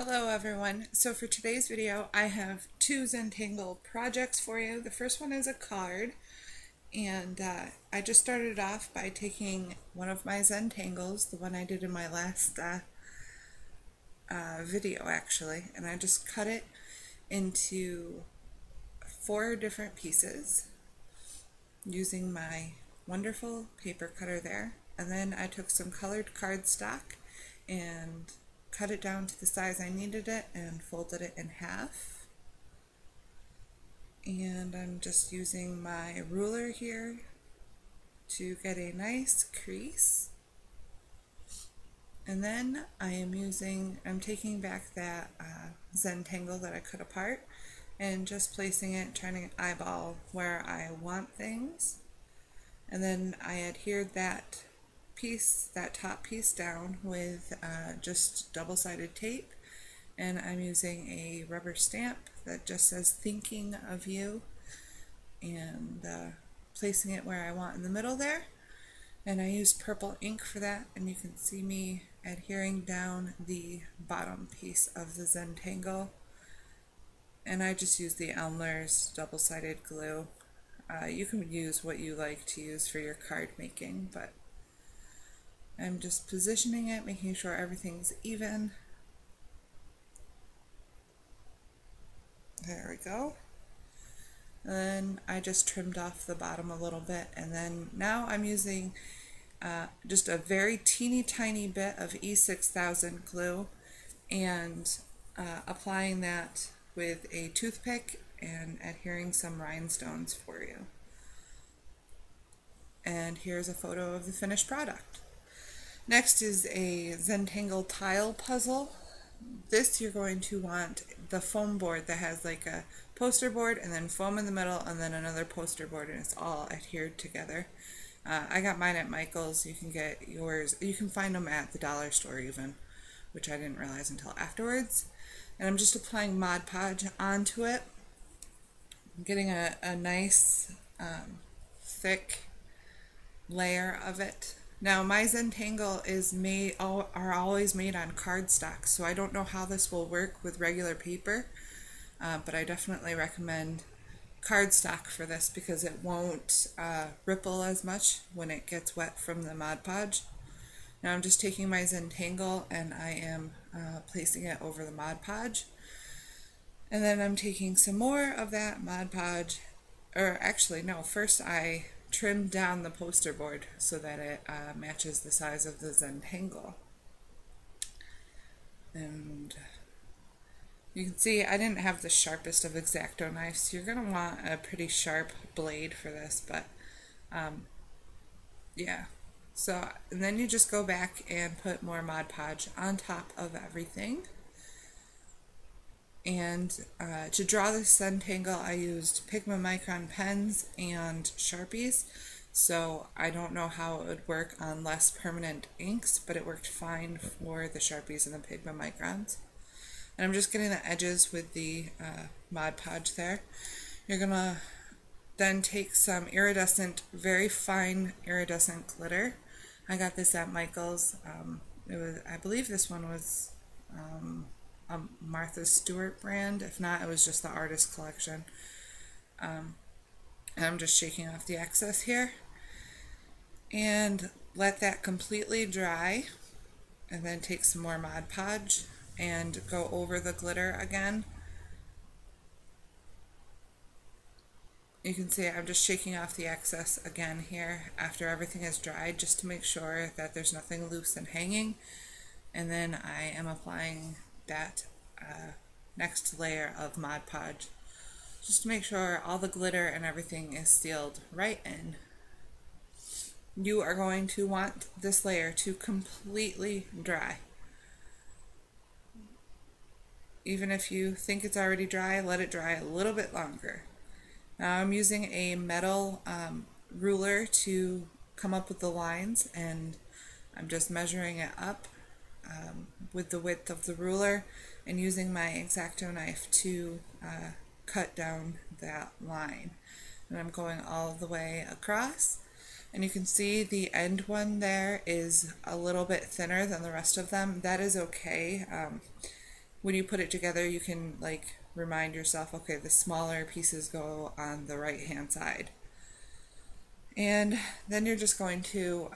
Hello everyone. So for today's video I have two Zentangle projects for you. The first one is a card, and I just started off by taking one of my Zentangles, the one I did in my last video actually, and I just cut it into 4 different pieces using my wonderful paper cutter there. And then I took some colored cardstock and cut it down to the size I needed it and folded it in half. And I'm just using my ruler here to get a nice crease. And then I'm taking back that Zentangle that I cut apart and just placing it, trying to eyeball where I want things. And then I adhered that top piece down with just double-sided tape, and I'm using a rubber stamp that just says thinking of you, and placing it where I want in the middle there. And I used purple ink for that, and you can see me adhering down the bottom piece of the Zentangle, and I just used the Elmer's double-sided glue. You can use what you like to use for your card making, but I'm just positioning it, making sure everything's even. There we go. And then I just trimmed off the bottom a little bit, and then now I'm using just a very teeny tiny bit of E6000 glue and applying that with a toothpick and adhering some rhinestones for you. And here's a photo of the finished product. Next is a Zentangle tile puzzle. This you're going to want the foam board that has like a poster board and then foam in the middle and then another poster board, and it's all adhered together. I got mine at Michael's. You can get yours, you can find them at the dollar store even, which I didn't realize until afterwards. And I'm just applying Mod Podge onto it. I'm getting a nice thick layer of it. Now my Zentangle are always made on cardstock, so I don't know how this will work with regular paper, but I definitely recommend cardstock for this because it won't ripple as much when it gets wet from the Mod Podge. Now I'm just taking my Zentangle and I am placing it over the Mod Podge, and then I'm taking some more of that Mod Podge, or actually no, first I trimmed down the poster board so that it matches the size of the Zentangle. And you can see I didn't have the sharpest of X-Acto knives, so you're going to want a pretty sharp blade for this, but yeah. So, and then you just go back and put more Mod Podge on top of everything. And to draw this Zentangle, I used Pigma Micron pens and Sharpies, so I don't know how it would work on less permanent inks, but it worked fine for the Sharpies and the Pigma Microns. And I'm just getting the edges with the Mod Podge there. You're going to then take some iridescent, very fine iridescent glitter. I got this at Michael's. I believe this one was a Martha Stewart brand. If not, it was just the Artist Collection. And I'm just shaking off the excess here and let that completely dry, and then take some more Mod Podge and go over the glitter again. You can see I'm just shaking off the excess again here after everything is dried, just to make sure that there's nothing loose and hanging. And then I am applying that next layer of Mod Podge just to make sure all the glitter and everything is sealed right in. You are going to want this layer to completely dry. Even if you think it's already dry, let it dry a little bit longer. Now I'm using a metal ruler to come up with the lines, and I'm just measuring it up with the width of the ruler and using my X-Acto knife to cut down that line. And I'm going all the way across, and you can see the end one there is a little bit thinner than the rest of them. That is okay. when you put it together, you can like remind yourself, okay, the smaller pieces go on the right hand side. And then you're just going to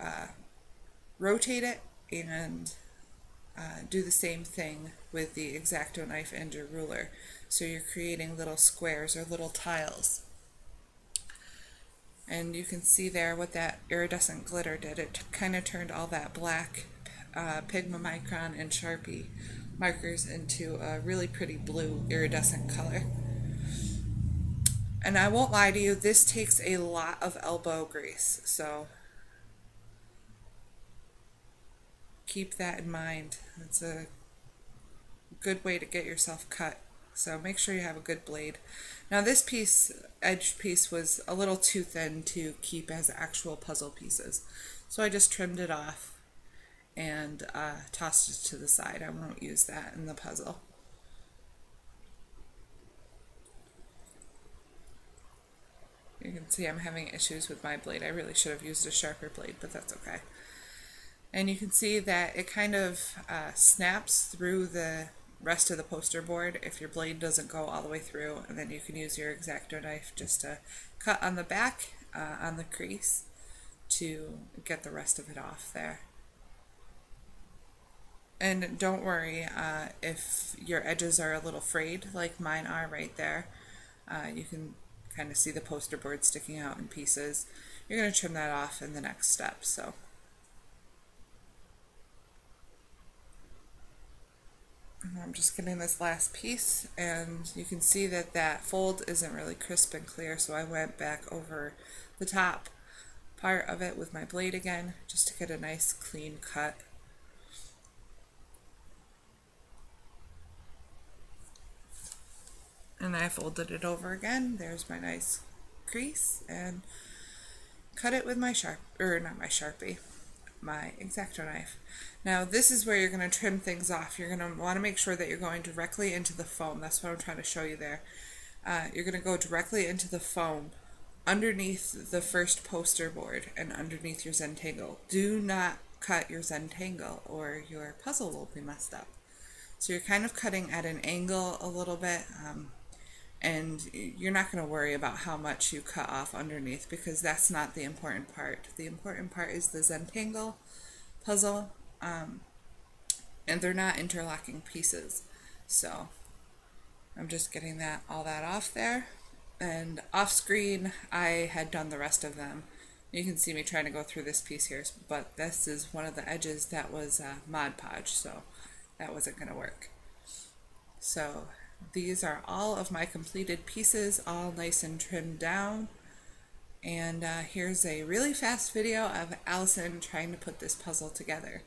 rotate it and do the same thing with the X-Acto knife and your ruler. So you're creating little squares or little tiles. And you can see there what that iridescent glitter did. It kind of turned all that black Pigmamicron and Sharpie markers into a really pretty blue iridescent color. And I won't lie to you, this takes a lot of elbow grease, so keep that in mind. It's a good way to get yourself cut, so make sure you have a good blade. Now this piece, edge piece, was a little too thin to keep as actual puzzle pieces, so I just trimmed it off and tossed it to the side. I won't use that in the puzzle. You can see I'm having issues with my blade. I really should have used a sharper blade, but that's okay. And you can see that it kind of snaps through the rest of the poster board if your blade doesn't go all the way through, and then you can use your X-Acto knife just to cut on the back, on the crease, to get the rest of it off there. And don't worry if your edges are a little frayed like mine are right there. You can kind of see the poster board sticking out in pieces. You're going to trim that off in the next step. So I'm just getting this last piece, and you can see that that fold isn't really crisp and clear, so I went back over the top part of it with my blade again just to get a nice clean cut. And I folded it over again. There's my nice crease, and cut it with my my X-Acto knife. Now this is where you're going to trim things off. You're going to want to make sure that you're going directly into the foam. That's what I'm trying to show you there. You're going to go directly into the foam underneath the first poster board and underneath your Zentangle. Do not cut your Zentangle or your puzzle will be messed up. So you're kind of cutting at an angle a little bit, and you're not going to worry about how much you cut off underneath, because that's not the important part. The important part is the Zentangle puzzle, and they're not interlocking pieces. So I'm just getting all that off there, and off screen I had done the rest of them. You can see me trying to go through this piece here, but this is one of the edges that was Mod Podge, so that wasn't going to work. So these are all of my completed pieces, all nice and trimmed down. And here's a really fast video of Allison trying to put this puzzle together.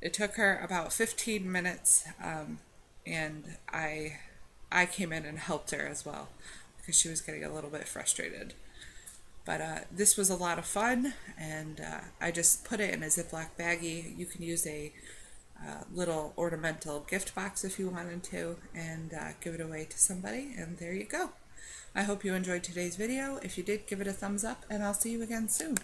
It took her about 15 minutes, and I came in and helped her as well because she was getting a little bit frustrated. But this was a lot of fun, and I just put it in a Ziploc baggie. You can use a little ornamental gift box if you wanted to, and give it away to somebody, and there you go. I hope you enjoyed today's video. If you did, give it a thumbs up, and I'll see you again soon.